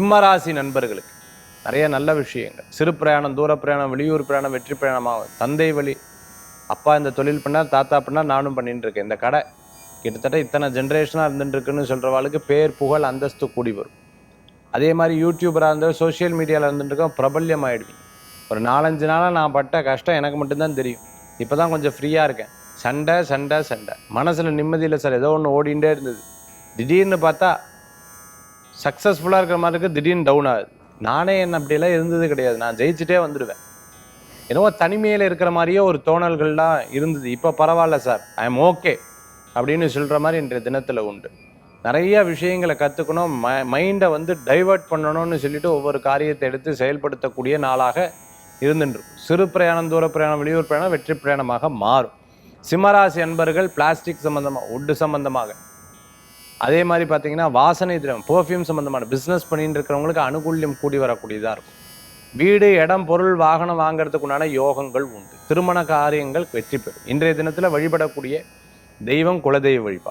சிம்மராசி நண்பர்களுக்கு நிறைய நல்ல விஷயங்கள். சிறு பிரயாணம், தூர பிரயாணம், வெளியூர் பிரயாணம், வெற்றி பிரயாணமாகும். தந்தை வழி, அப்பா இந்த தொழில் பண்ணார், தாத்தா பண்ணார், நானும் பண்ணிட்டு இருக்கேன். இந்த கடை கிட்டத்தட்ட இத்தனை ஜென்ரேஷனாக இருந்துட்டு இருக்குன்னு சொல்கிறவாளுக்கு பேர் புகழ் அந்தஸ்து கூடி வரும். அதே மாதிரி யூடியூபராக இருந்தால் சோஷியல் மீடியாவில் இருந்துட்டு இருக்கோம், பிரபல்யம் ஆகிடுவீங்க. ஒரு 4-5 நாளாக நான் பட்ட கஷ்டம் எனக்கு மட்டும்தான் தெரியும். இப்போ தான் கொஞ்சம் ஃப்ரீயாக இருக்கேன். சண்டை சண்டை சண்டை, மனசில் நிம்மதி இல்லை சார். ஏதோ ஒன்று ஓடிண்டே இருந்தது. திடீர்னு பார்த்தா சக்ஸஸ்ஃபுல்லாக இருக்கிற மாதிரி இருக்குது, திடீர்னு டவுன் ஆகுது. நானே என்ன அப்படியெல்லாம் இருந்தது கிடையாது. நான் ஜெயிச்சுட்டே வந்துடுவேன். என்னவோ தனிமையில் இருக்கிற மாதிரியே ஒரு தோணல்கள்லாம் இருந்தது. இப்போ பரவாயில்ல சார், ஐ எம் ஓகே அப்படின்னு சொல்கிற மாதிரி இன்றைய தினத்தில் உண்டு. நிறைய விஷயங்களை கற்றுக்கணும், மைண்டை டைவர்ட் பண்ணணும்னு சொல்லிட்டு ஒவ்வொரு காரியத்தை எடுத்து செயல்படுத்தக்கூடிய நாளாக இருந்துருக்கும். சிறு பிரயாணம், தூர பிரயாணம், வெளியூர் பிரயாணம் வெற்றி பிரயாணமாக மாறும். சிம்மராசி அன்பர்கள் பிளாஸ்டிக் சம்மந்தமாக, உட்டு சம்மந்தமாக, அதே மாதிரி பார்த்தீங்கன்னா வாசனை திரவம், பெர்ஃப்யூம் சம்மந்தமான பிஸ்னஸ் பண்ணிட்டு இருக்கிறவங்களுக்கு அனுகூல்யம் கூடி வரக்கூடியதாக இருக்கும். வீடு, இடம், பொருள், வாகனம் வாங்கிறதுக்கு உண்டான யோகங்கள் உண்டு. திருமண காரியங்கள் வெற்றி பெறும். இன்றைய தினத்தில் வழிபடக்கூடிய தெய்வம் குலதெய்வ வழிபாடு.